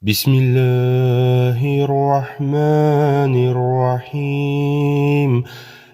بسم الله الرحمن الرحيم.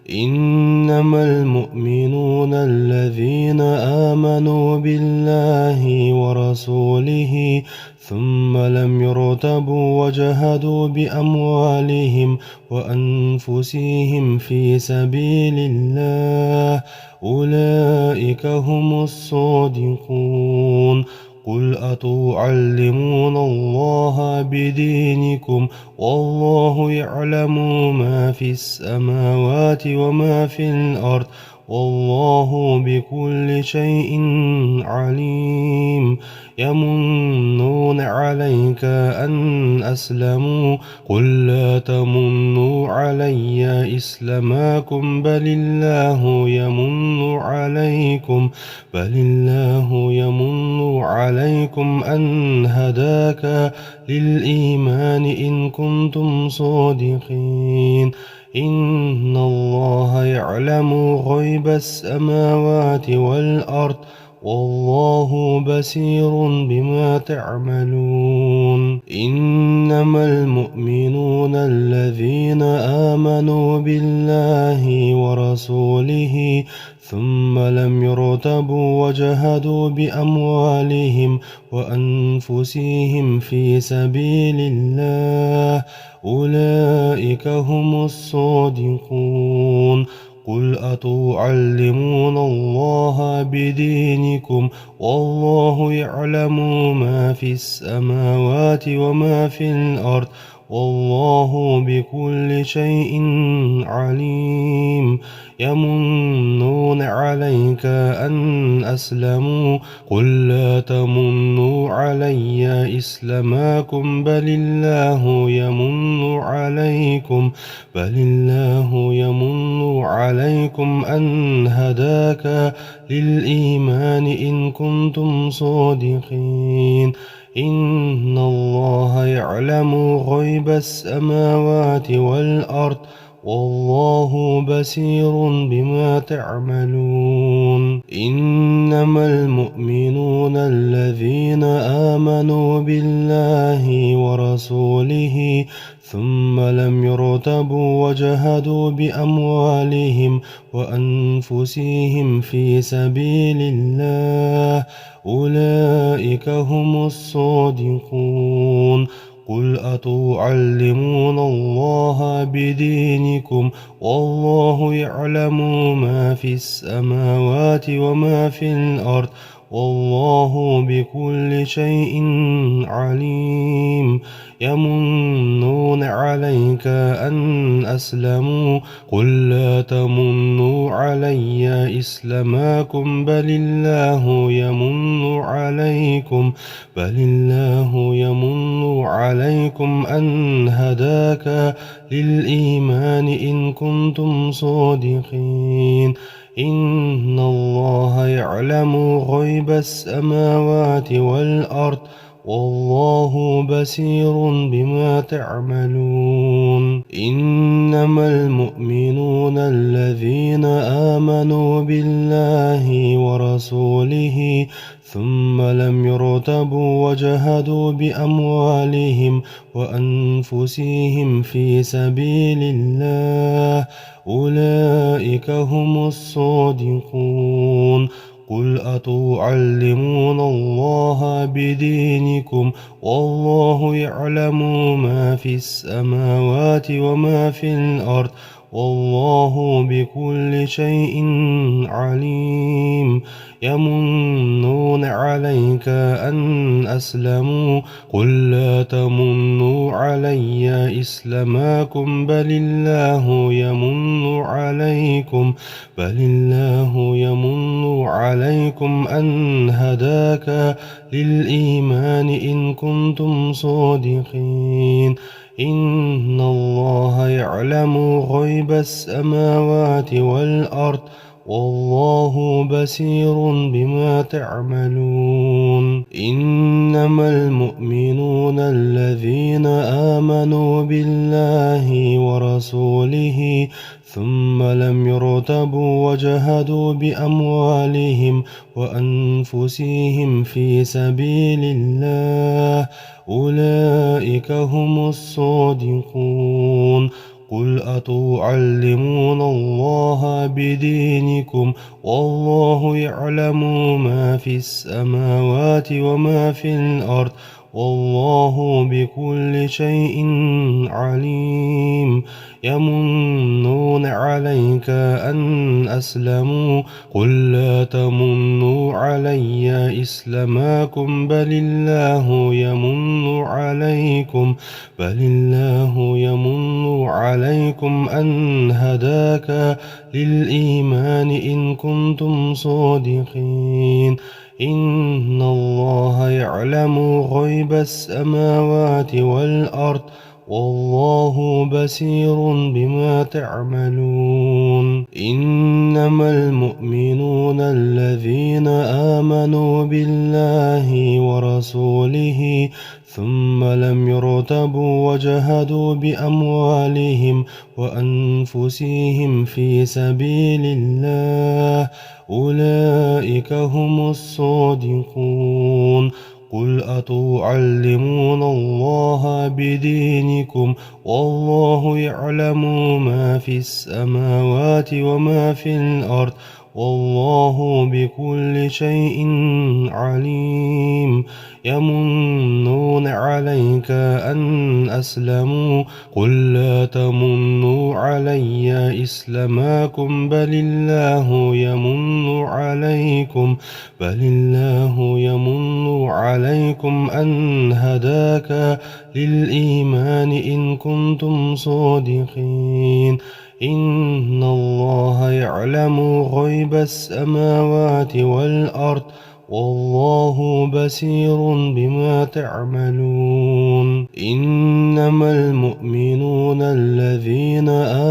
إنما المؤمنون الذين آمنوا بالله ورسوله ثم لم يرتبوا وجهدوا بأموالهم وأنفسهم في سبيل الله، أولئك هم الصادقون. قل أتعلمون الله بدينكم والله يعلم ما في السماوات وما في الأرض، والله بكل شيء عليم. يمنون عليك أن أسلموا، قل لا تمنوا علي إسلامكم بل الله يمن عليكم أن هداك للإيمان إن كنتم صادقين. إن الله يعلم غيب السماوات والأرض، والله بصير بما تعملون. إنما المؤمنون الذين آمنوا بالله ورسوله ثم لم يرتبوا وجهدوا بأموالهم وأنفسهم في سبيل الله، أولئك هم الصادقون. قل أتعلمون الله بدينكم والله يعلم ما في السماوات وما في الأرض، والله بكل شيء عليم. يمنون عليك أن أسلموا، قل لا تمنوا علي إسلامكم بل الله يمن عليكم أن هداك للإيمان إن كنتم صادقين. إن الله يعلم غيب السماوات والأرض، والله بصير بما تعملون. إنما المؤمنون الذين آمنوا بالله ورسوله ثم لم يرتبوا وجهدوا بأموالهم وأنفسهم في سبيل الله، أولئك هم الصادقون. قل أتعلمون الله بدينكم والله يعلم ما في السماوات وما في الأرض، والله بكل شيء عليم. يمنون عليك أن أسلموا، قل لا تمنوا علي إسلامكم بل الله يمن عليكم أن هداك للإيمان إن كنتم صادقين. إن الله يعلم غيب السماوات والأرض، والله بصير بما تعملون. إنما المؤمنون الذين آمنوا بالله ورسوله ثم لم يرتبوا وجهدوا بأموالهم وأنفسهم في سبيل الله، أولئك هم الصادقون. قل أتعلمون الله بدينكم والله يعلم ما في السماوات وما في الأرض، والله بكل شيء عليم. يمنون عليك أن أسلموا، قل لا تمنوا علي إسلامكم بل الله يمن عليكم أن هداك للإيمان إن كنتم صادقين. إن الله يعلم غيب السماوات والأرض، والله بصير بما تعملون إنما المؤمنون الذين آمنوا بالله ورسوله ثم لم يرتبوا وجهدوا بأموالهم وأنفسهم في سبيل الله أولئك هم الصادقون قل أتعلمون الله بدينكم والله يعلم ما في السماوات وما في الأرض والله بكل شيء عليم يمنون عليك أن أسلموا قل لا تمنوا علي إسلامكم بل الله يمن عليكم أن هداك للإيمان إن كنتم صادقين إن الله يعلم غيب السماوات والأرض والله بصير بما تعملون إنما المؤمنون الذين آمنوا بالله ورسوله ثم لم يرتبوا وجهدوا بأموالهم وأنفسهم في سبيل الله أولئك هم الصادقون قل أتعلمون الله بدينكم والله يعلم ما في السماوات وما في الأرض والله بكل شيء عليم يمنون عليك أن أسلموا قل لا تمنوا علي إسلامكم بل الله يمن عليكم أن هداك للإيمان إن كنتم صادقين إن الله يعلم غيب السماوات والأرض والله بصير بما تعملون إنما المؤمنون الذين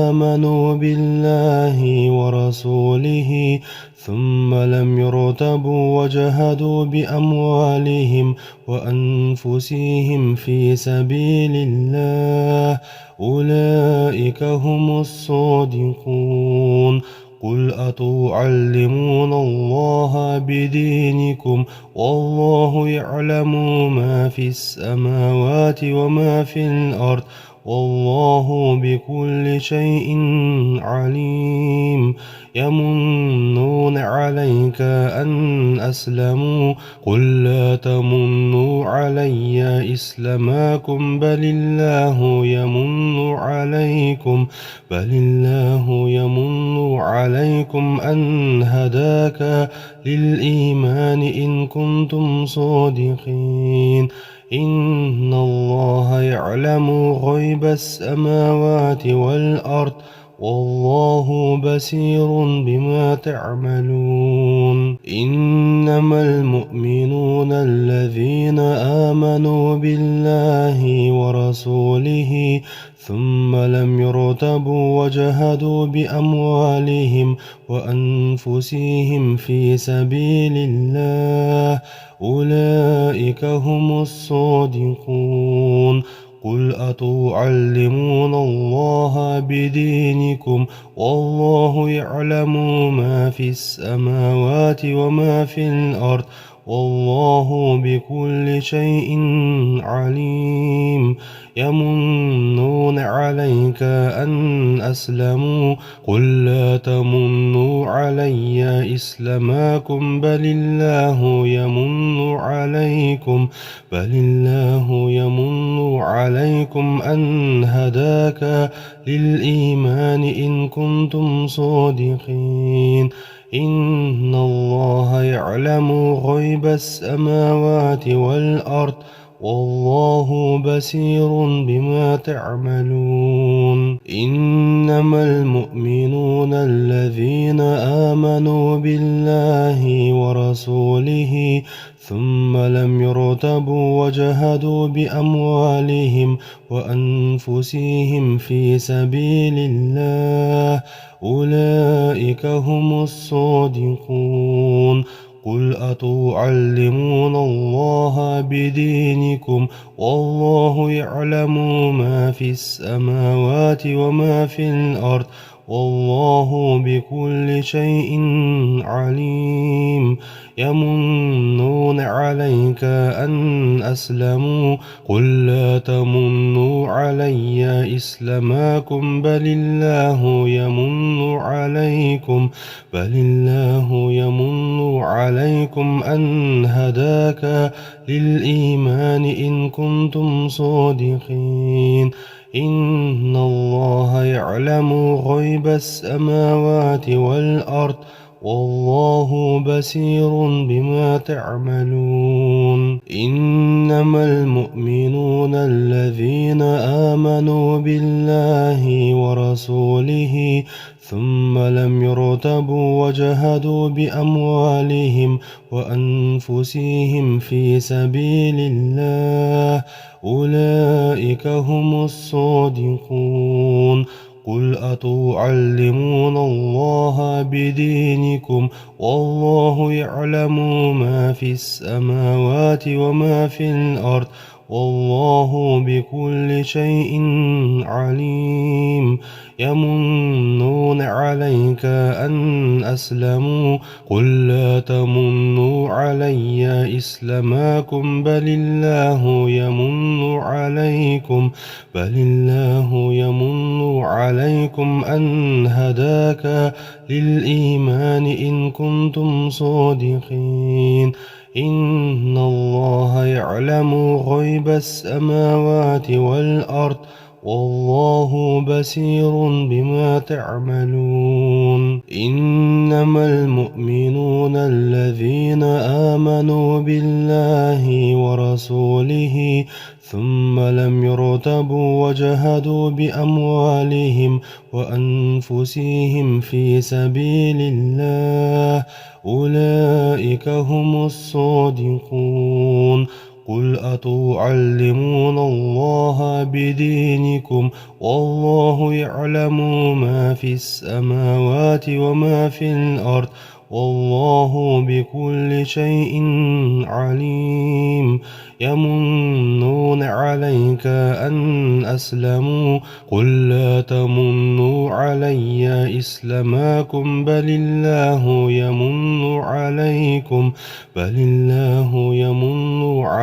آمنوا بالله ورسوله ثم لم يرتبوا وجهدوا بأموالهم وأنفسهم في سبيل الله أولئك هم الصادقون قل أتعلمون الله بدينكم والله يعلم ما في السماوات وما في الأرض والله بكل شيء عليم يمنون عليك أن أسلموا قل لا تمنوا علي إسلامكم بل الله يمن عليكم أن هداك للإيمان إن كنتم صادقين إن الله يعلم غيب السماوات والأرض والله بصير بما تعملون إنما المؤمنون الذين آمنوا بالله ورسوله ثم لم يرتبوا وجهدوا بأموالهم وأنفسهم في سبيل الله أولئك هم الصادقون قل أتعلمون الله بدينكم والله يعلم ما في السماوات وما في الأرض والله بكل شيء عليم يمنون عليك أن أسلموا قل لا تمنوا علي إسلامكم بل الله يمن عليكم أن هداك للإيمان إن كنتم صادقين إن الله يعلم غيب السماوات والأرض والله بصير بما تعملون إنما المؤمنون الذين آمنوا بالله ورسوله ثم لم يرتبوا وجهدوا بأموالهم وأنفسهم في سبيل الله أولئك هم الصادقون قل أتعلمون الله بدينكم والله يعلم ما في السماوات وما في الأرض والله بكل شيء عليم يمنون عليك أن أسلموا قل لا تمنوا علي إسلامكم بل الله يمن عليكم أن هداك للإيمان إن كنتم صادقين إن الله يعلم غيب السماوات والأرض والله بصير بما تعملون إنما المؤمنون الذين آمنوا بالله ورسوله ثم لم يرتبوا وجهدوا بأموالهم وأنفسهم في سبيل الله أولئك هم الصادقون قل أتعلمون الله بدينكم والله يعلم ما في السماوات وما في الأرض والله بكل شيء عليم يمنون عليك أن أسلموا قل لا تمنوا علي إسلامكم بل الله يمن عليكم أن هداك للإيمان إن كنتم صادقين إن الله يعلم غيب السماوات والأرض والله بصير بما تعملون إنما المؤمنون الذين آمنوا بالله ورسوله ثم لم يرتبوا وجهدوا بأموالهم وأنفسهم في سبيل الله أولئك هم الصادقون قل أتعلمون الله بدينكم والله يعلم ما في السماوات وما في الأرض والله بكل شيء عليم يمنون عليك أن أسلموا قل لا تمنوا علي إسلامكم بل الله يمن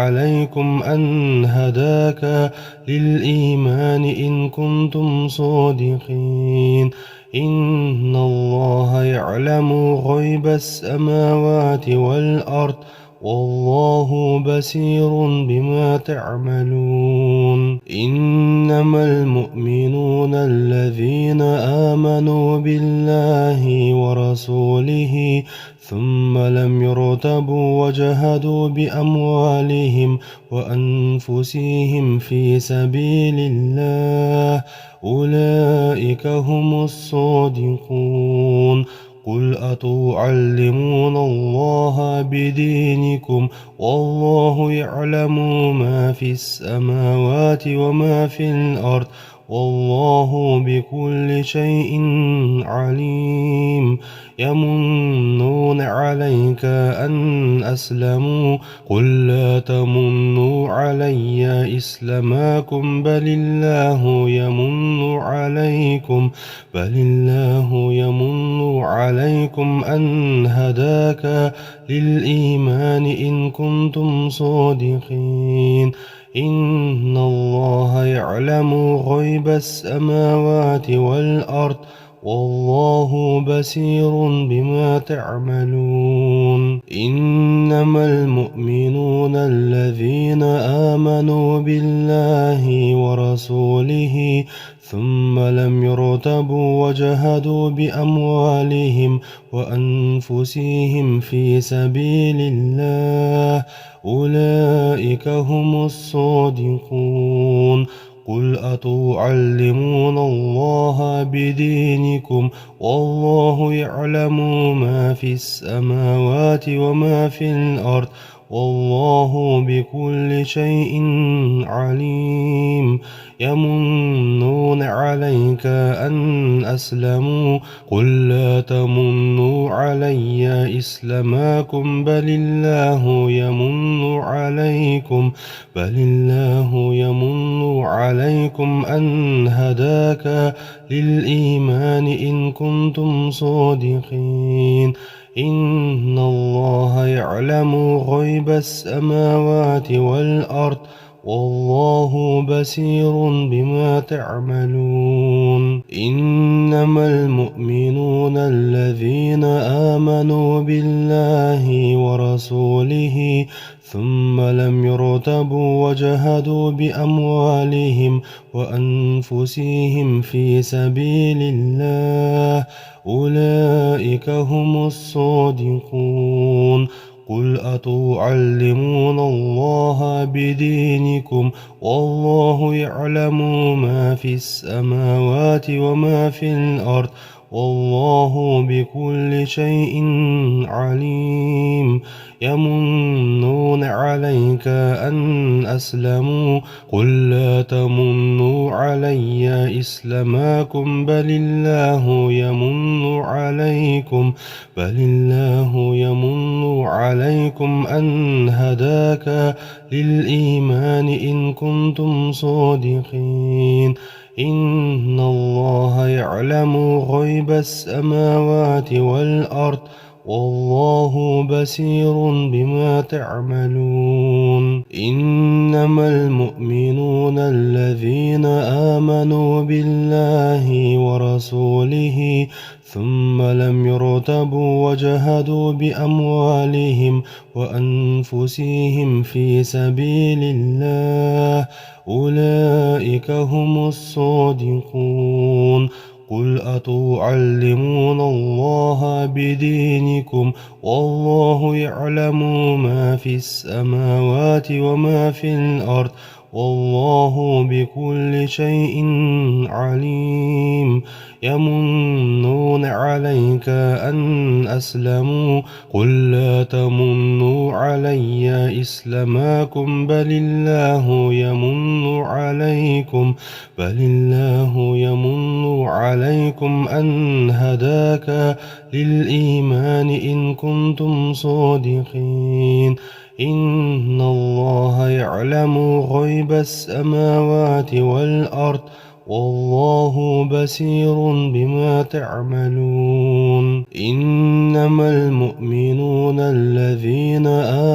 عليكم أن هداك للإيمان إن كنتم صادقين إن الله يعلم غيب السماوات والأرض والله بصير بما تعملون إنما المؤمنون الذين آمنوا بالله ورسوله ثم لم يرتبوا وجهدوا بأموالهم وأنفسهم في سبيل الله أولئك هم الصادقون قل أتعلمون الله بدينكم والله يعلم ما في السماوات وما في الأرض والله بكل شيء عليم يمنون عليك أن أسلموا قل لا تمنوا علي إسلامكم بل الله يمن عليكم أن هداك للإيمان إن كنتم صادقين إن الله يعلم غيب السماوات والأرض والله بصير بما تعملون إنما المؤمنون الذين آمنوا بالله ورسوله ثم لم يرتبوا وجهدوا بأموالهم وأنفسهم في سبيل الله أولئك هم الصادقون قل أتعلمون الله بدينكم والله يعلم ما في السماوات وما في الأرض والله بكل شيء عليم يمنون عليك أن أسلموا قل لا تمنوا علي إسلامكم بل الله يمن عليكم أن هداك للإيمان إن كنتم صادقين إن الله يعلم غيب السماوات والأرض والله بصير بما تعملون إنما المؤمنون الذين آمنوا بالله ورسوله ثم لم يرتبوا وجهدوا بأموالهم وأنفسهم في سبيل الله أولئك هم الصادقون قل أتعلمون الله بدينكم والله يعلم ما في السماوات وما في الأرض والله بكل شيء عليم يمنون عليك أن أسلموا قل لا تمنوا علي إسلامكم بل الله يمن عليكم أن هداك للإيمان إن كنتم صادقين إن الله يعلم غيب السماوات والأرض والله بصير بما تعملون إنما المؤمنون الذين آمنوا بالله ورسوله ثم لم يرتبوا وجهدوا بأموالهم وأنفسهم في سبيل الله أولئك هم الصادقون قل أتعلمون الله بدينكم والله يعلم ما في السماوات وما في الأرض والله بكل شيء عليم يمنون عليك أن أسلموا قل لا تمنوا علي إسلامكم بل الله يمن عليكم أن هداك للإيمان إن كنتم صادقين إن الله يعلم غيب السماوات والأرض والله بصير بما تعملون إنما المؤمنون الذين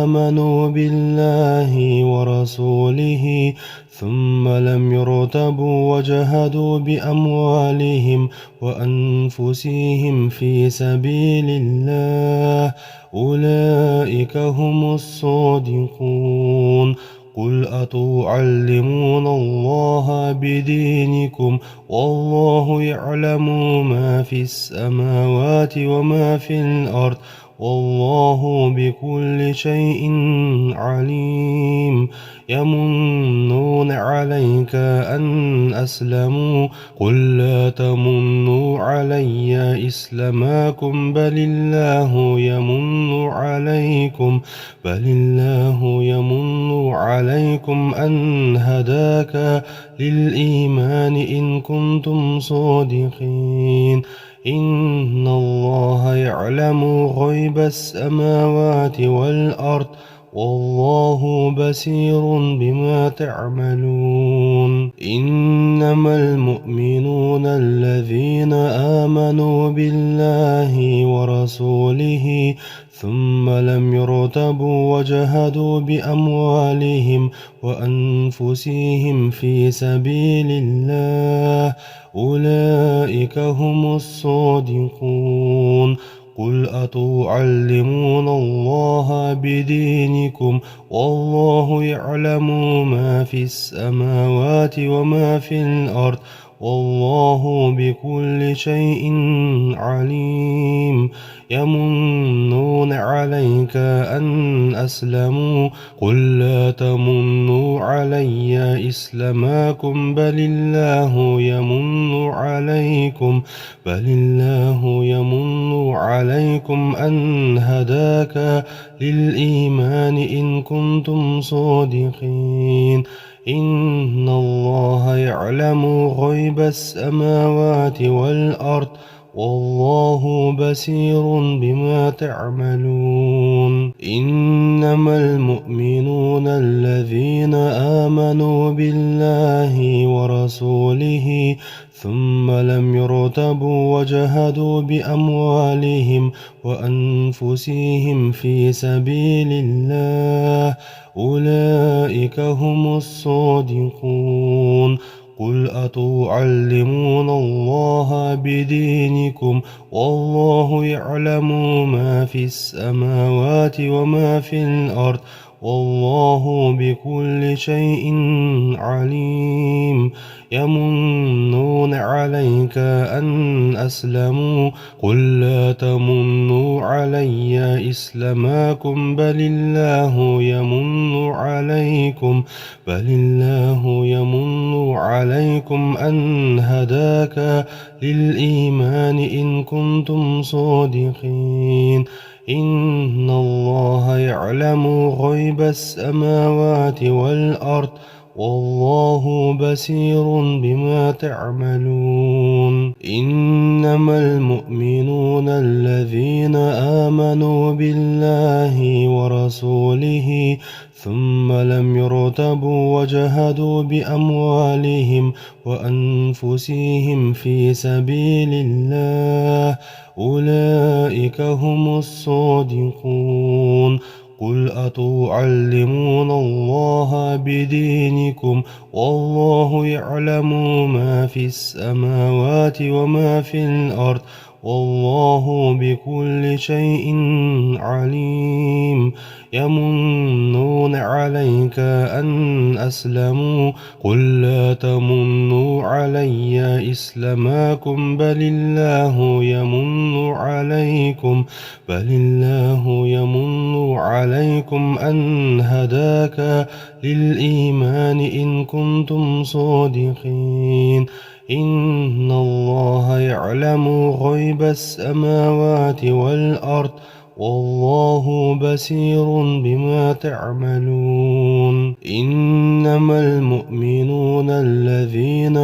آمنوا بالله ورسوله ثم لم يرتبوا وجهدوا بأموالهم وأنفسهم في سبيل الله أولئك هم الصادقون قل أتعلمون الله بدينكم والله يعلم ما في السماوات وما في الأرض والله بكل شيء عليم يمنون عليك أن أسلموا قل لا تمنوا علي إسلامكم بل الله يمن عليكم أن هداك للإيمان إن كنتم صادقين إن الله يعلم غيب السماوات والأرض والله بصير بما تعملون إنما المؤمنون الذين آمنوا بالله ورسوله ثم لم يرتبوا وجهدوا بأموالهم وأنفسهم في سبيل الله أولئك هم الصادقون قل أتعلمون الله بدينكم والله يعلم ما في السماوات وما في الأرض والله بكل شيء عليم يمنون عليك أن أسلموا قل لا تمنوا علي إسلامكم بل الله يمن عليكم أن هداك للإيمان إن كنتم صادقين إن الله يعلم غيب السماوات والأرض والله بصير بما تعملون إنما المؤمنون الذين آمنوا بالله ورسوله ثم لم يرتبوا وجهدوا بأموالهم وأنفسهم في سبيل الله أولئك هم الصادقون قل أتعلمون الله بدينكم والله يعلم ما في السماوات وما في الأرض والله بكل شيء عليم يمنون عليك أن أسلموا قل لا تمنوا علي إسلامكم بل الله يمن عليكم أن هداك للإيمان إن كنتم صادقين إن الله يعلم غيب السماوات والأرض والله بصير بما تعملون إنما المؤمنون الذين آمنوا بالله ورسوله ثم لم يرتبوا وجهدوا بأموالهم وأنفسهم في سبيل الله أولئك هم الصادقون قل أتعلمون الله بدينكم والله يعلم ما في السماوات وما في الأرض والله بكل شيء عليم يمنون عليك أن أسلموا قل لا تمنوا علي إسلامكم بل الله يمن عليكم أن هداك للإيمان إن كنتم صادقين إن الله يعلم غيب السماوات والأرض والله بصير بما تعملون إنما المؤمنون الذين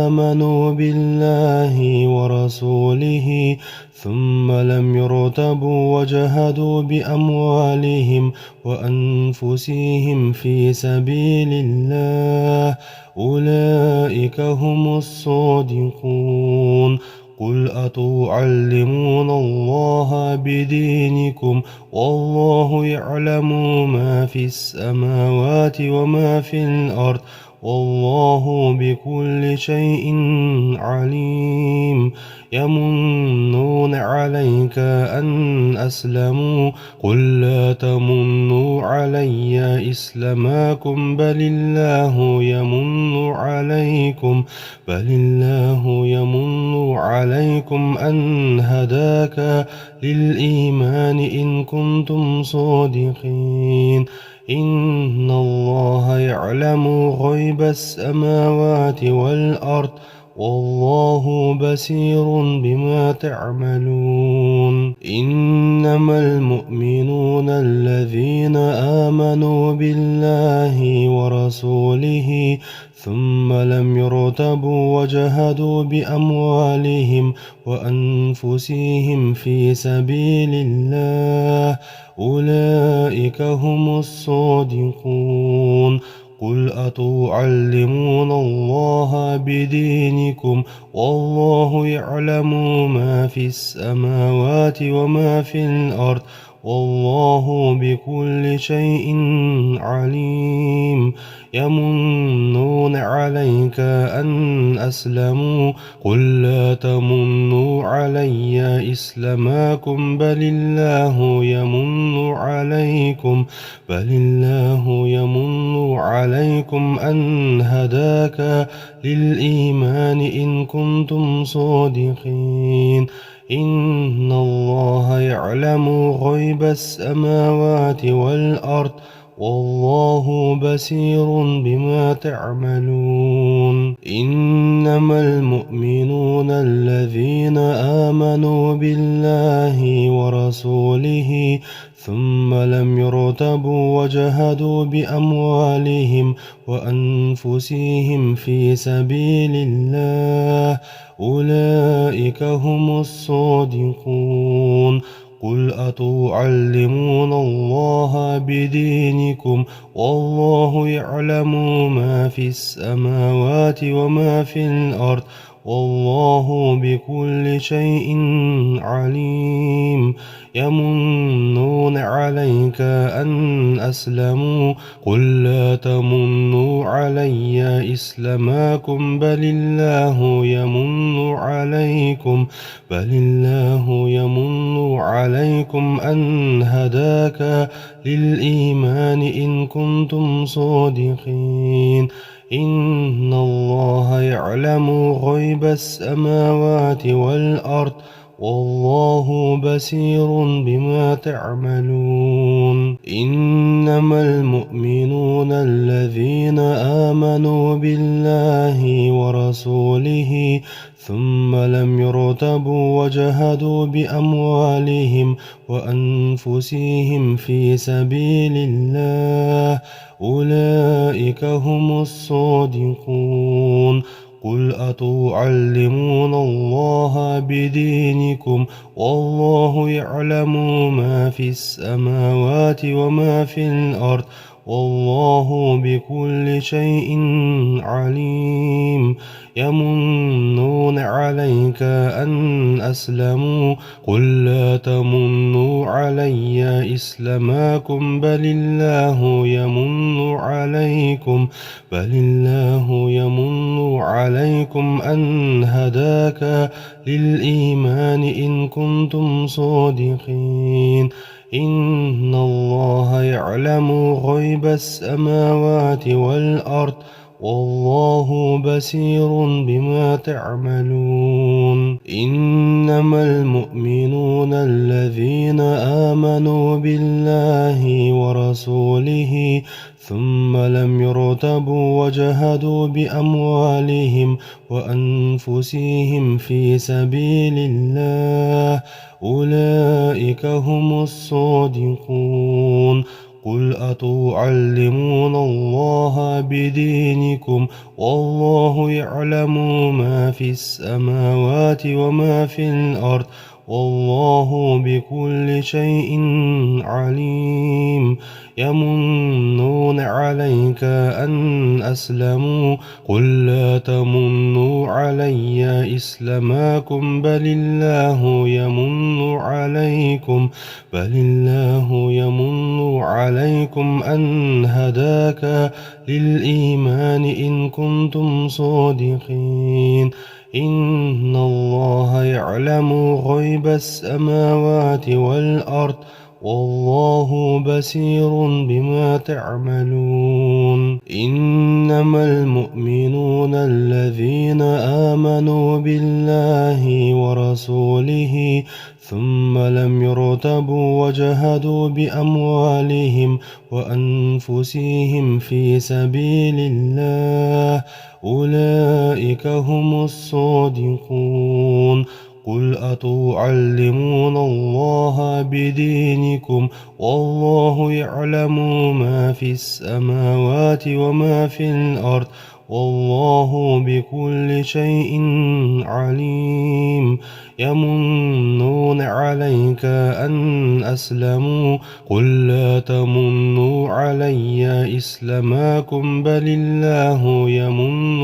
آمنوا بالله ورسوله ثم لم يرتبوا وجهدوا بأموالهم وأنفسهم في سبيل الله أولئك هم الصادقون قل أتعلمون الله بدينكم والله يعلم ما في السماوات وما في الأرض والله بكل شيء عليم يمنون عليك أن أسلموا قل لا تمنوا علي إسلامكم بل الله يمن عليكم أن هداك للإيمان إن كنتم صادقين إن الله يعلم غيب السماوات والأرض والله بصير بما تعملون إنما المؤمنون الذين آمنوا بالله ورسوله ثم لم يرتبوا وجهدوا بأموالهم وأنفسهم في سبيل الله أولئك هم الصادقون قل أتعلمون الله بدينكم والله يعلم ما في السماوات وما في الأرض والله بكل شيء عليم يمنون عليك أن أسلموا قل لا تمنوا علي إسلامكم بل الله يمن عليكم أن هداك للإيمان إن كنتم صادقين إن الله يعلم غيب السماوات والأرض والله بصير بما تعملون إنما المؤمنون الذين آمنوا بالله ورسوله ثم لم يرتبوا وجهدوا بأموالهم وأنفسهم في سبيل الله أولئك هم الصادقون قل أتعلمون الله بدينكم والله يعلم ما في السماوات وما في الأرض والله بكل شيء عليم يمنون عليك أن أسلموا قل لا تمنوا علي إسلامكم بل الله يمن عليكم أن هداك للإيمان إن كنتم صادقين إن الله يعلم غيب السماوات والأرض والله بصير بما تعملون إنما المؤمنون الذين آمنوا بالله ورسوله ثم لم يرتبوا وجهدوا بأموالهم وأنفسهم في سبيل الله أولئك هم الصادقون قل أتعلمون الله بدينكم والله يعلم ما في السماوات وما في الأرض والله بكل شيء عليم يمنون عليك أن أسلموا قل لا تمنوا علي إسلامكم بل الله يمن عليكم أن هداك للإيمان إن كنتم صادقين إن الله يعلم غيب السماوات والأرض والله بصير بما تعملون إنما المؤمنون الذين آمنوا بالله ورسوله ثم لم يرتبوا وجهدوا بأموالهم وأنفسهم في سبيل الله أولئك هم الصادقون قل أتعلمون الله بدينكم والله يعلم ما في السماوات وما في الأرض والله بكل شيء عليم يمنون عليك أن أسلموا قل لا تمنوا علي إسلامكم بل الله يمن عليكم أن هداك للإيمان إن كنتم صادقين إن الله يعلم غيب السماوات والأرض والله بصير بما تعملون إنما المؤمنون الذين آمنوا بالله ورسوله ثم لم يرتبوا وجهدوا بأموالهم وأنفسهم في سبيل الله أولئك هم الصادقون قل أتعلمون الله بدينكم والله يعلم ما في السماوات وما في الأرض والله بكل شيء عليم يمنون عليك أن أسلموا قل لا تمنوا علي إسلامكم بل الله يمن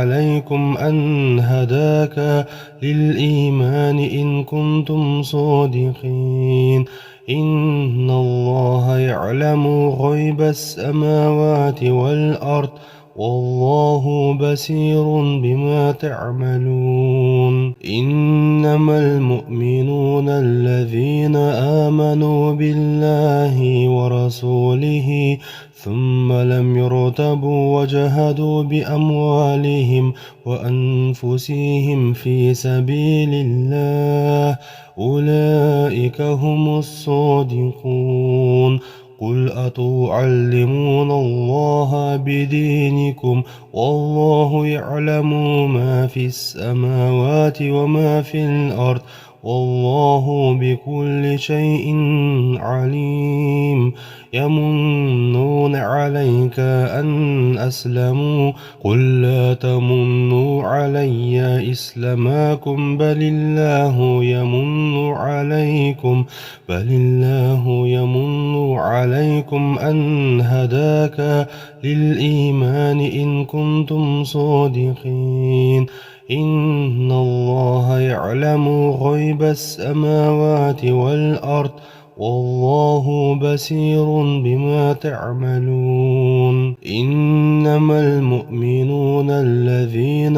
عليكم أن هداك للإيمان إن كنتم صادقين إن الله يعلم غيب السماوات والأرض والله بصير بما تعملون إنما المؤمنون الذين آمنوا بالله ورسوله ثم لم يرتبوا وجهدوا بأموالهم وأنفسهم في سبيل الله أولئك هم الصادقون قل أتعلمون الله بدينكم والله يعلم ما في السماوات وما في الأرض والله بكل شيء عليم يمنون عليك أن أسلموا قل لا تمنوا علي إسلامكم بل الله يمن عليكم أن هداك للإيمان إن كنتم صادقين إن الله يعلم غيب السماوات والأرض والله بصير بما تعملون إنما المؤمنون الذين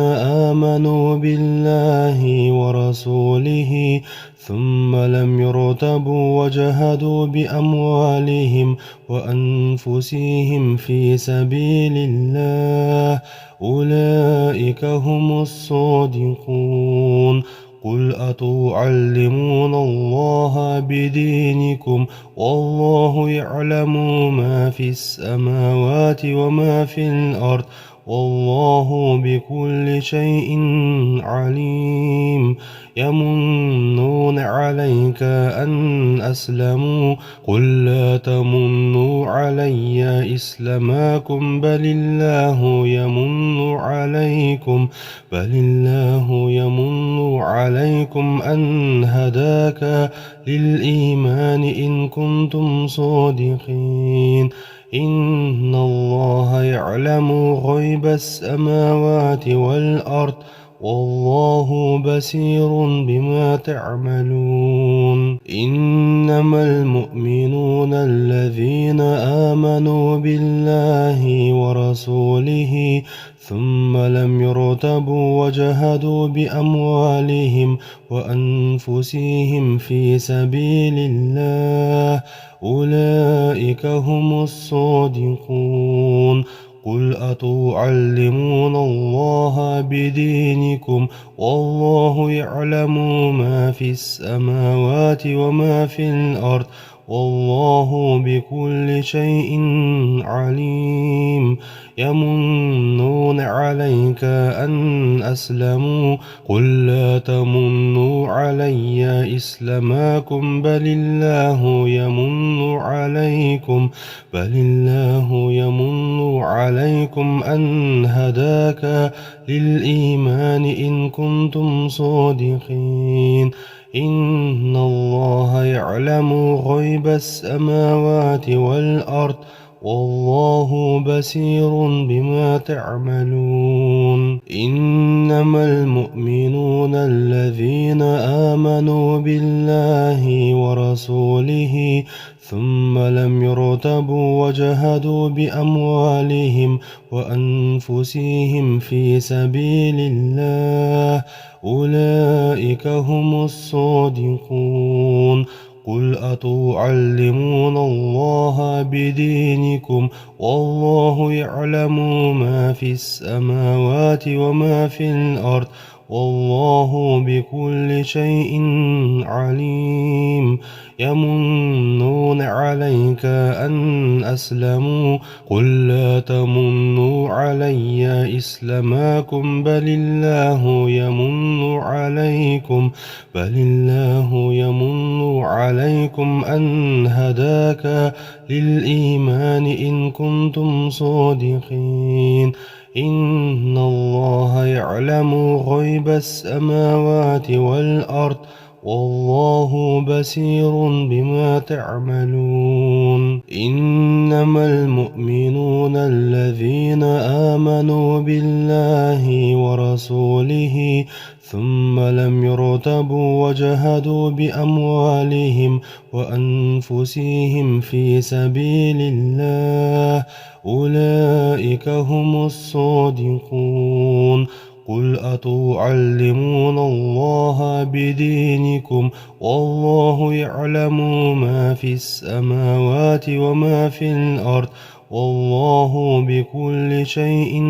آمنوا بالله ورسوله ثم لم يرتبوا وجهدوا بأموالهم وأنفسهم في سبيل الله أولئك هم الصادقون قل أتعلمون الله بدينكم والله يعلم ما في السماوات وما في الأرض والله بكل شيء عليم يمنون عليك أن أسلموا قل لا تمنوا علي إسلامكم بل الله يمن عليكم أن هداك للإيمان إن كنتم صادقين إن الله يعلم غيب السماوات والأرض والله بصير بما تعملون إنما المؤمنون الذين آمنوا بالله ورسوله ثم لم يرتبوا وجهدوا بأموالهم وأنفسهم في سبيل الله أولئك هم الصادقون قل أتعلمون الله بدينكم والله يعلم ما في السماوات وما في الأرض والله بكل شيء عليم يمنون عليك أن أسلموا قل لا تمنوا علي إسلامكم بل الله يمن عليكم أن هداك للإيمان إن كنتم صادقين إن الله يعلم غيب السماوات والأرض والله بصير بما تعملون إنما المؤمنون الذين آمنوا بالله ورسوله ثم لم يرتبوا وجهدوا بأموالهم وأنفسهم في سبيل الله أولئك هم الصادقون قل أتعلمون الله بدينكم والله يعلم ما في السماوات وما في الأرض والله بكل شيء عليم يمنون عليك أن أسلموا قل لا تمنوا علي إسلامكم بل الله يمن عليكم أن هداك للإيمان إن كنتم صادقين إن الله يعلم غيب السماوات والأرض والله بصير بما تعملون إنما المؤمنون الذين آمنوا بالله ورسوله ثم لم يرتبوا وجهدوا بأموالهم وأنفسهم في سبيل الله أولئك هم الصادقون قل أتعلمون الله بدينكم والله يعلم ما في السماوات وما في الأرض والله بكل شيء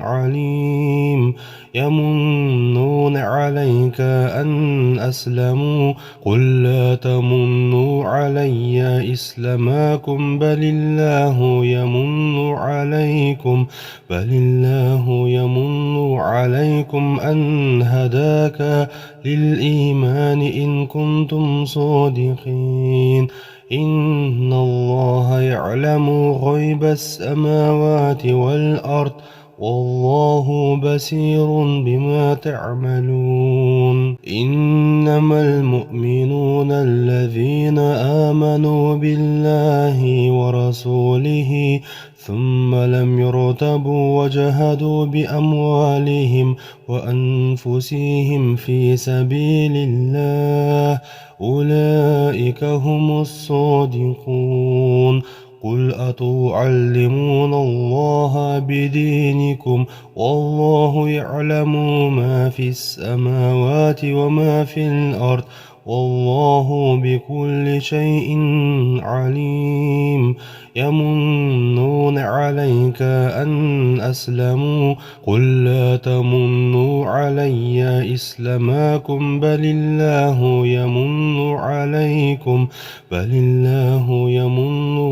عليم يمنون عليك أن أسلموا قل لا تمنوا علي إسلامكم بل الله يمن عليكم أن هداك للإيمان إن كنتم صادقين إن الله يعلم غيب السماوات والأرض والله بصير بما تعملون إنما المؤمنون الذين آمنوا بالله ورسوله ثم لم يرتبوا وجهدوا بأموالهم وأنفسهم في سبيل الله أولئك هم الصادقون قل أتعلمون الله بدينكم والله يعلم ما في السماوات وما في الأرض والله بكل شيء عليم يمنون عليك أن أسلموا قل لا تمنوا علي إسلامكم بل الله يمن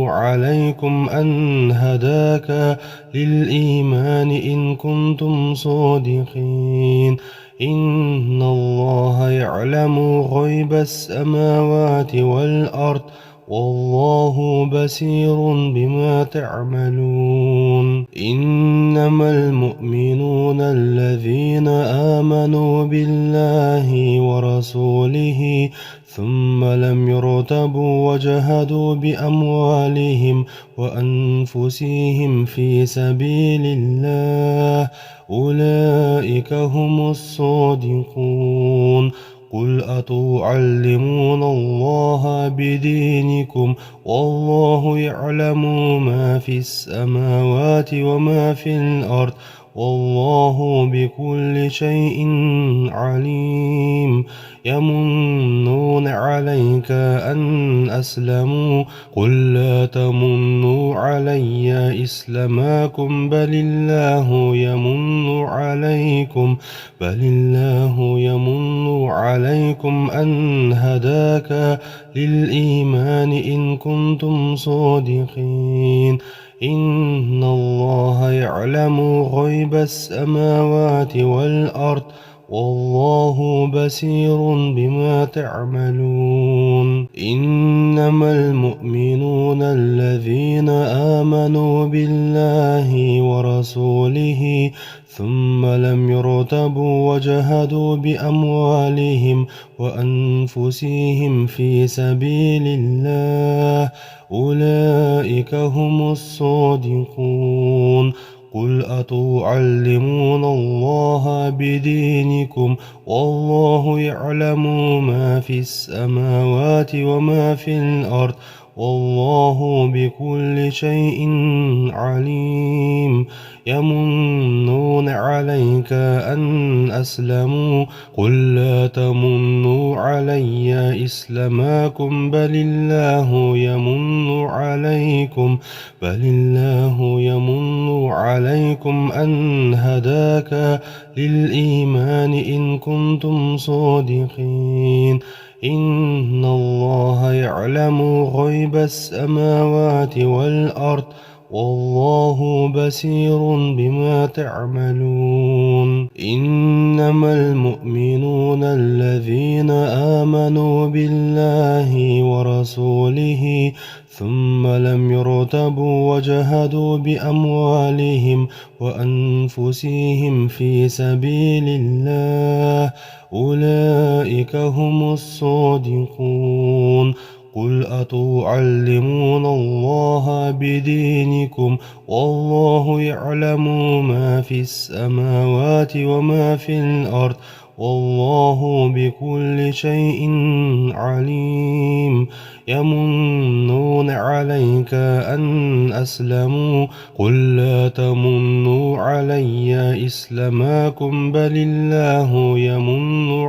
عليكم أن هداك للإيمان إن كنتم صادقين إن الله يعلم غيب السماوات والأرض والله بصير بما تعملون إنما المؤمنون الذين آمنوا بالله ورسوله ثم لم يرتبوا وجهدوا بأموالهم وأنفسهم في سبيل الله أولئك هم الصادقون قل أتعلمون الله بدينكم والله يعلم ما في السماوات وما في الأرض والله بكل شيء عليم يمنون عليك أن أسلموا قل لا تمنوا علي إسلامكم بل الله يمن عليكم أن هداك للإيمان إن كنتم صادقين إن الله يعلم غيب السماوات والأرض والله بصير بما تعملون إنما المؤمنون الذين آمنوا بالله ورسوله ثم لم يرتبوا وجهدوا بأموالهم وأنفسهم في سبيل الله أولئك هم الصادقون قل أتعلمون الله بدينكم والله يعلم ما في السماوات وما في الأرض والله بكل شيء عليم يمنون عليك أن أسلموا قل لا تمنوا علي إسلامكم بل الله يمن عليكم أن هداك للإيمان إن كنتم صادقين إن الله يعلم غيب السماوات والأرض والله بصير بما تعملون إنما المؤمنون الذين آمنوا بالله ورسوله ثم لم يرتبوا وجهدوا بأموالهم وأنفسهم في سبيل الله أولئك هم الصادقون قل أتعلمون الله بدينكم والله يعلم ما في السماوات وما في الأرض والله بكل شيء عليم يمنون عليك أن أسلموا قل لا تمنوا علي إسلامكم بل الله يمن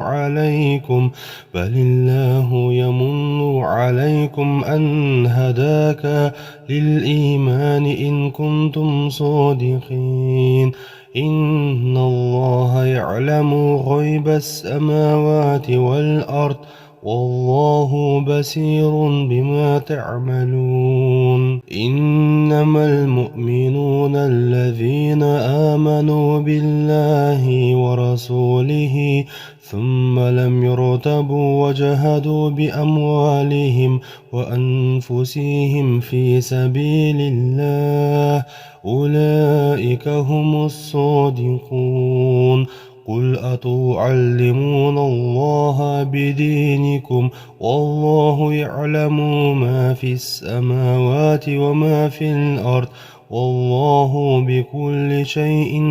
عليكم أن هداك للإيمان إن كنتم صادقين إن الله يعلم غيب السماوات والأرض والله بصير بما تعملون إنما المؤمنون الذين آمنوا بالله ورسوله ثم لم يرتبوا وجهدوا بأموالهم وأنفسهم في سبيل الله أولئك هم الصادقون قل أتعلمون الله بدينكم والله يعلم ما في السماوات وما في الأرض والله بكل شيء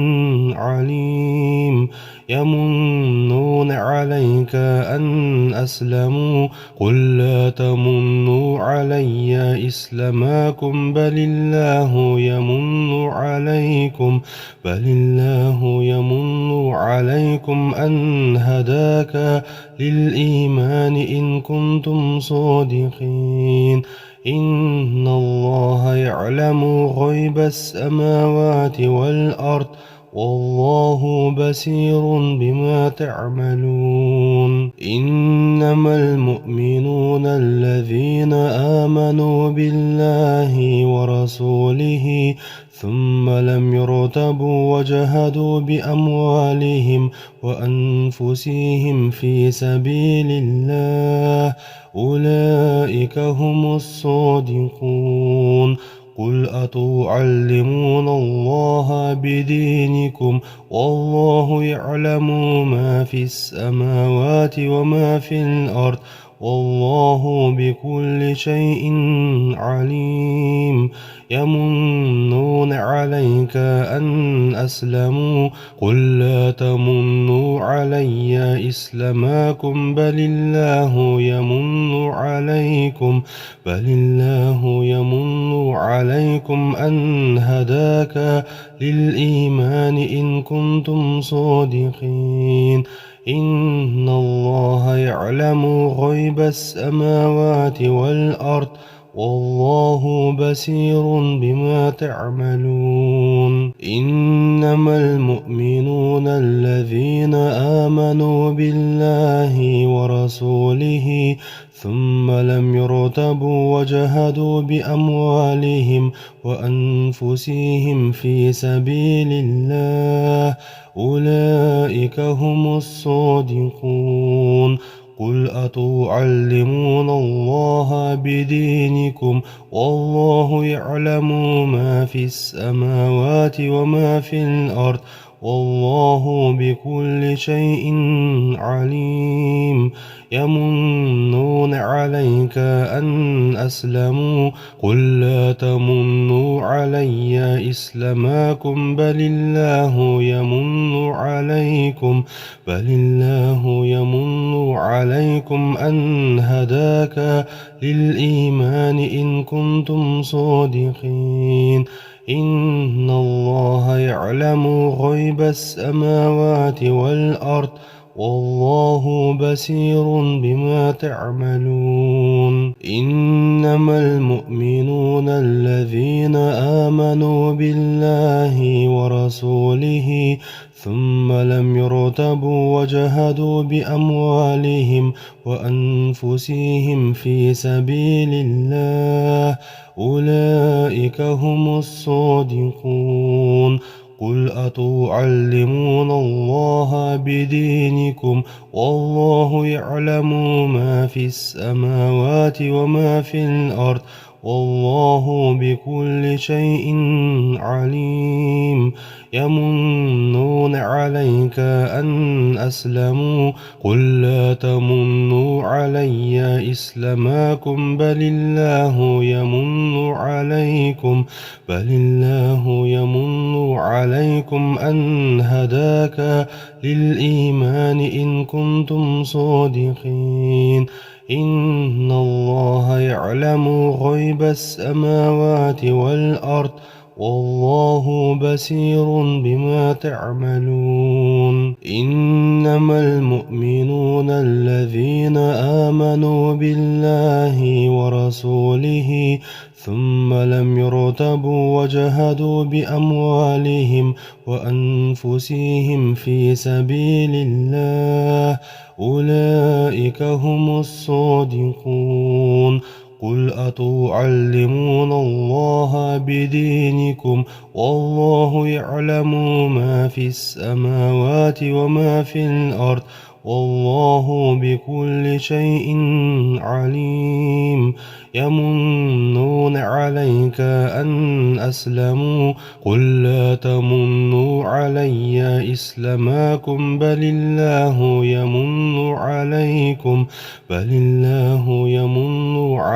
عليم يمنون عليك أن أسلموا قل لا تمنوا علي إسلامكم بل الله يمن عليكم أن هداك للإيمان إن كنتم صادقين إن الله يعلم غيب السماوات والأرض والله بصير بما تعملون إنما المؤمنون الذين آمنوا بالله ورسوله ثم لم يرتبوا وجهدوا بأموالهم وأنفسهم في سبيل الله أولئك هم الصادقون قل أتعلمون الله بدينكم والله يعلم ما في السماوات وما في الأرض والله بكل شيء عليم يمنون عليك أن أسلموا قل لا تمنوا علي إسلامكم بل الله يمن عليكم أن هداك للإيمان إن كنتم صادقين إن الله يعلم غيب السماوات والأرض والله بصير بما تعملون إنما المؤمنون الذين آمنوا بالله ورسوله ثم لم يرتبوا وجهدوا بأموالهم وأنفسهم في سبيل الله أولئك هم الصادقون قل أتعلمون الله بدينكم والله يعلم ما في السماوات وما في الأرض والله بكل شيء عليم يمنون عليك أن أسلموا قل لا تمنوا علي إسلامكم بل الله يمن عليكم أن هداك للإيمان إن كنتم صادقين إن الله يعلم غيب السماوات والأرض والله بصير بما تعملون إنما المؤمنون الذين آمنوا بالله ورسوله ثم لم يرتبوا وجهدوا بأموالهم وأنفسهم في سبيل الله أولئك هم الصادقون قل أتعلمون الله بدينكم والله يعلم ما في السماوات وما في الأرض والله بكل شيء عليم يمنون عليك أن أسلموا قل لا تمنوا علي إسلامكم بل الله يمن عليكم أن هداك للإيمان إن كنتم صادقين إن الله يعلم غيب السماوات والأرض والله بصير بما تعملون إنما المؤمنون الذين آمنوا بالله ورسوله ثم لم يرتبوا وجهدوا بأموالهم وأنفسهم في سبيل الله أولئك هم الصادقون قل أتعلمون الله بدينكم والله يعلم ما في السماوات وما في الأرض والله بكل شيء عليم يمنون عليك أن أسلموا قل لا تمنوا علي إسلامكم بل الله يمن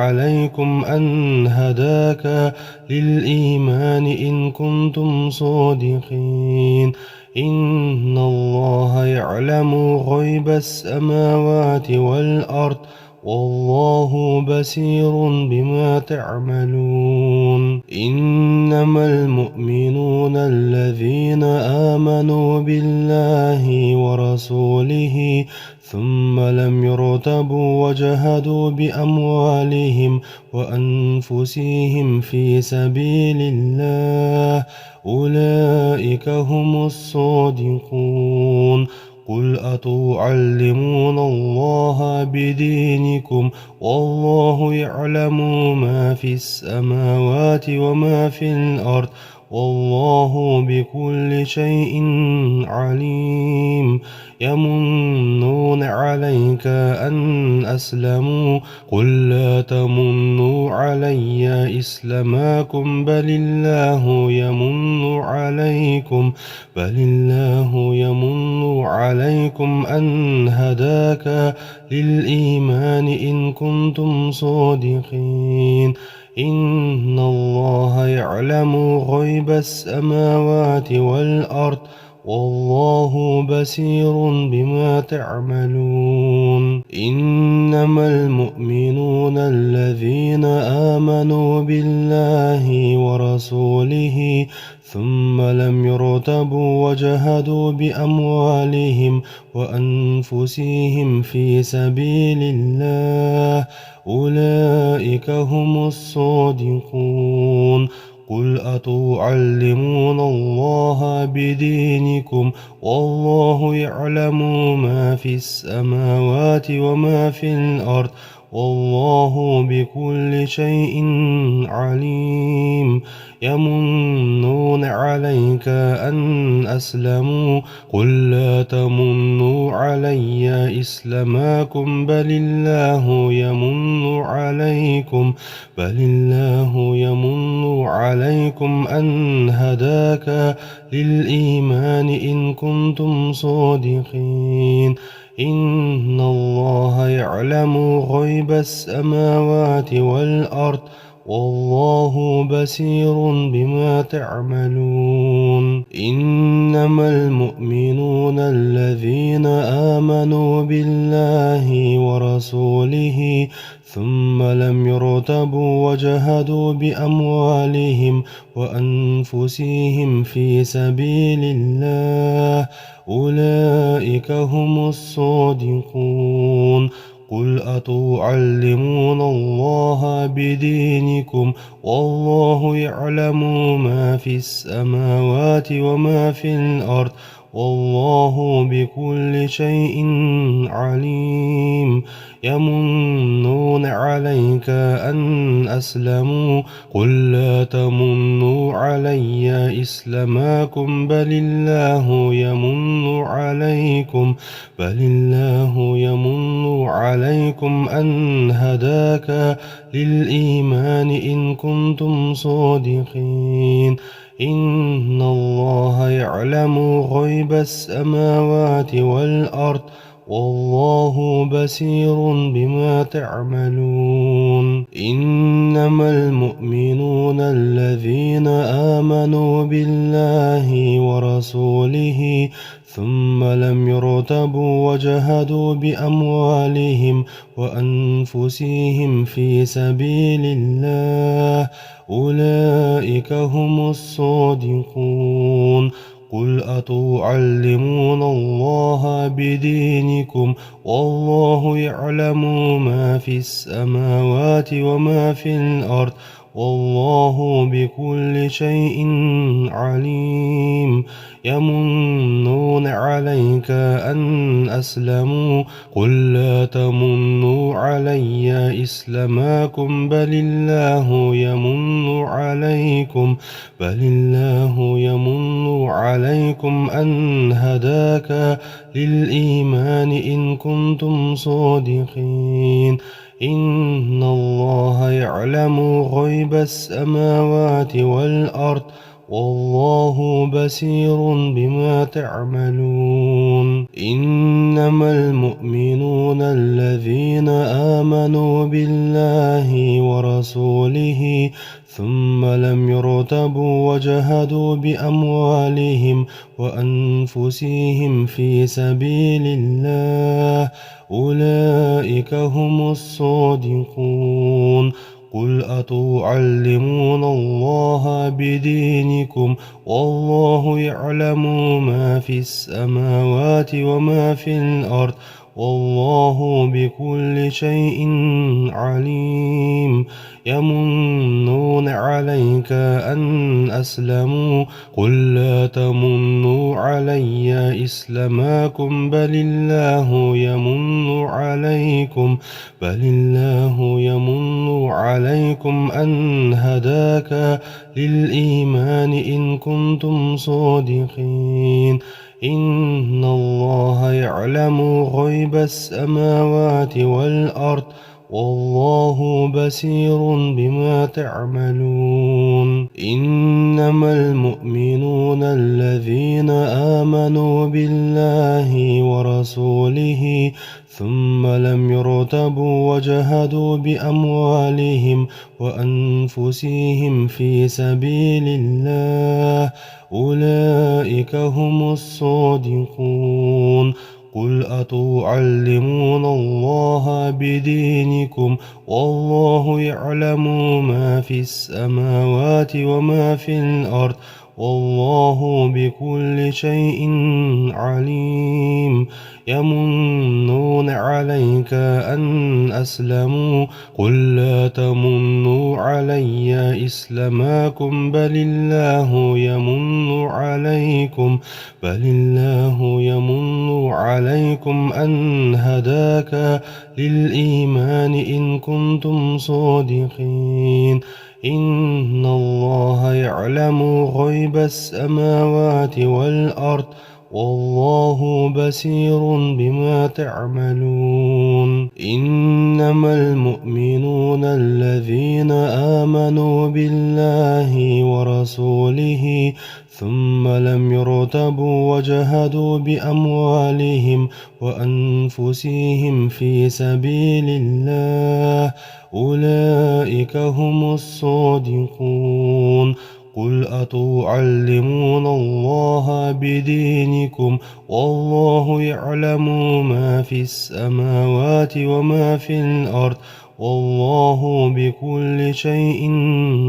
عليكم أن هداك للإيمان إن كنتم صادقين إن الله يعلم غيب السماوات والأرض والله بصير بما تعملون إنما المؤمنون الذين آمنوا بالله ورسوله ثم لم يرتبوا وجهدوا بأموالهم وأنفسهم في سبيل الله أولئك هم الصادقون قل أتعلمون الله بدينكم والله يعلم ما في السماوات وما في الأرض والله بكل شيء عليم يمنون عليك أن أسلموا قل لا تمنوا علي إسلامكم بل الله يمن عليكم أن هداك للإيمان إن كنتم صادقين إن الله يعلم غيب السماوات والأرض والله بصير بما تعملون إنما المؤمنون الذين آمنوا بالله ورسوله ثم لم يرتبوا وجهدوا بأموالهم وأنفسهم في سبيل الله أولئك هم الصادقون قل أتعلمون الله بدينكم والله يعلم ما في السماوات وما في الأرض والله بكل شيء عليم يمنون عليك أن أسلموا قل لا تمنوا علي إسلامكم بل الله يمن عليكم أن هداك للإيمان إن كنتم صادقين إن الله يعلم غيب السماوات والأرض والله بصير بما تعملون إنما المؤمنون الذين آمنوا بالله ورسوله ثم لم يرتبوا وجهدوا بأموالهم وأنفسهم في سبيل الله أولئك هم الصادقون قل أتعلمون الله بدينكم والله يعلم ما في السماوات وما في الأرض والله بكل شيء عليم يمنون عليك أن أسلموا قل لا تمنوا علي إسلامكم بل الله يمن عليكم أن هداك للإيمان إن كنتم صادقين إن الله يعلم غيب السماوات والأرض والله بصير بما تعملون إنما المؤمنون الذين آمنوا بالله ورسوله ثم لم يرتبوا وجهدوا بأموالهم وأنفسهم في سبيل الله أولئك هم الصادقون قل أتعلمون الله بدينكم والله يعلم ما في السماوات وما في الأرض والله بكل شيء عليم يمنون عليك أن أسلموا قل لا تمنوا علي إسلامكم بل الله يمن عليكم أن هداك للإيمان إن كنتم صادقين إن الله يعلم غيب السماوات والأرض والله بصير بما تعملون إنما المؤمنون الذين آمنوا بالله ورسوله ثم لم يرتبوا وجهدوا بأموالهم وأنفسهم في سبيل الله أولئك هم الصادقون قل أتعلمون الله بدينكم والله يعلم ما في السماوات وما في الأرض والله بكل شيء عليم يمنون عليك أن أسلموا قل لا تمنوا علي إسلامكم بل الله يمن عليكم أن هداك للإيمان إن كنتم صادقين إن الله يعلم غيب السماوات والأرض والله بصير بما تعملون إنما المؤمنون الذين آمنوا بالله ورسوله ثم لم يرتبوا وجهدوا بأموالهم وأنفسهم في سبيل الله أولئك هم الصادقون قل أتعلمون الله بدينكم والله يعلم ما في السماوات وما في الأرض والله بكل شيء عليم يمنون عليك أن أسلموا قل لا تمنوا علي إسلامكم بل الله يمن عليكم أن هداك للإيمان إن كنتم صادقين إن الله يعلم غيب السماوات والأرض والله بصير بما تعملون إنما المؤمنون الذين آمنوا بالله ورسوله ثم لم يرتبوا وجهدوا بأموالهم وأنفسهم في سبيل الله أولئك هم الصادقون قل أتعلمون الله بدينكم والله يعلم ما في السماوات وما في الأرض والله بكل شيء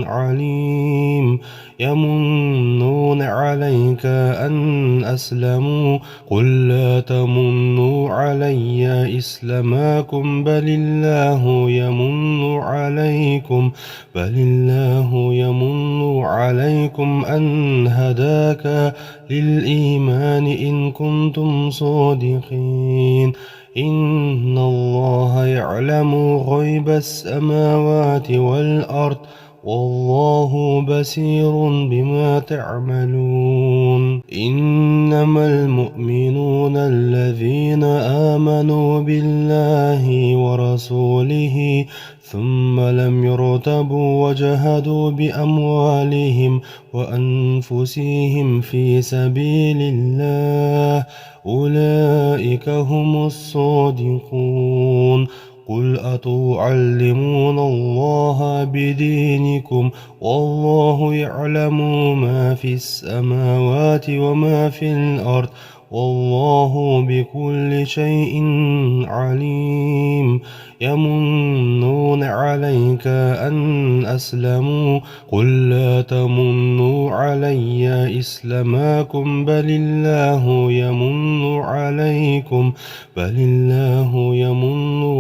عليم يمنون عليك أن أسلموا قل لا تمنوا علي إسلامكم بل الله يمن عليكم أن هداك للإيمان إن كنتم صادقين إن الله يعلم غيب السماوات والأرض والله بصير بما تعملون إنما المؤمنون الذين آمنوا بالله ورسوله ثم لم يرتبوا وجهدوا بأموالهم وأنفسهم في سبيل الله أولئك هم الصادقون قل أتعلمون الله بدينكم والله يعلم ما في السماوات وما في الأرض والله بكل شيء عليم يمنون عليك أن أسلموا قل لا تمنوا علي إسلامكم بل الله يمن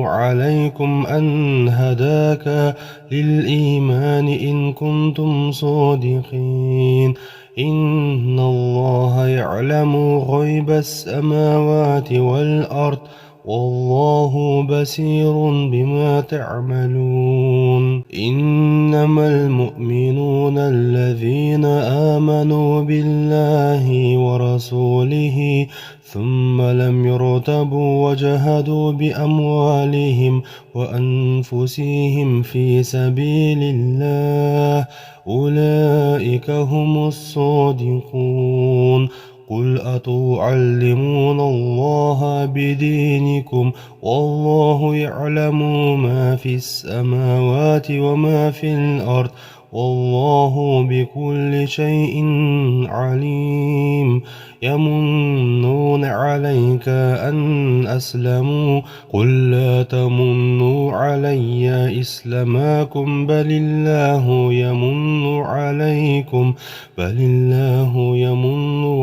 عليكم أن هداك للإيمان إن كنتم صادقين إن الله يعلم غيب السماوات والأرض والله بصير بما تعملون إنما المؤمنون الذين آمنوا بالله ورسوله ثم لم يرتبوا وجهدوا بأموالهم وأنفسهم في سبيل الله أولئك هم الصادقون قل أتعلمون الله بدينكم والله يعلم ما في السماوات وما في الأرض والله بكل شيء عليم يمنون عليك أن أسلموا قل لا تمنوا علي إسلامكم بل الله يمن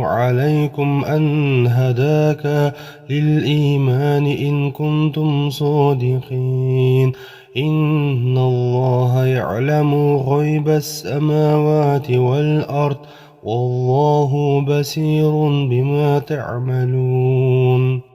عليكم أن هداك للإيمان إن كنتم صادقين إن الله يعلم غيب السماوات والأرض والله بصير بما تعملون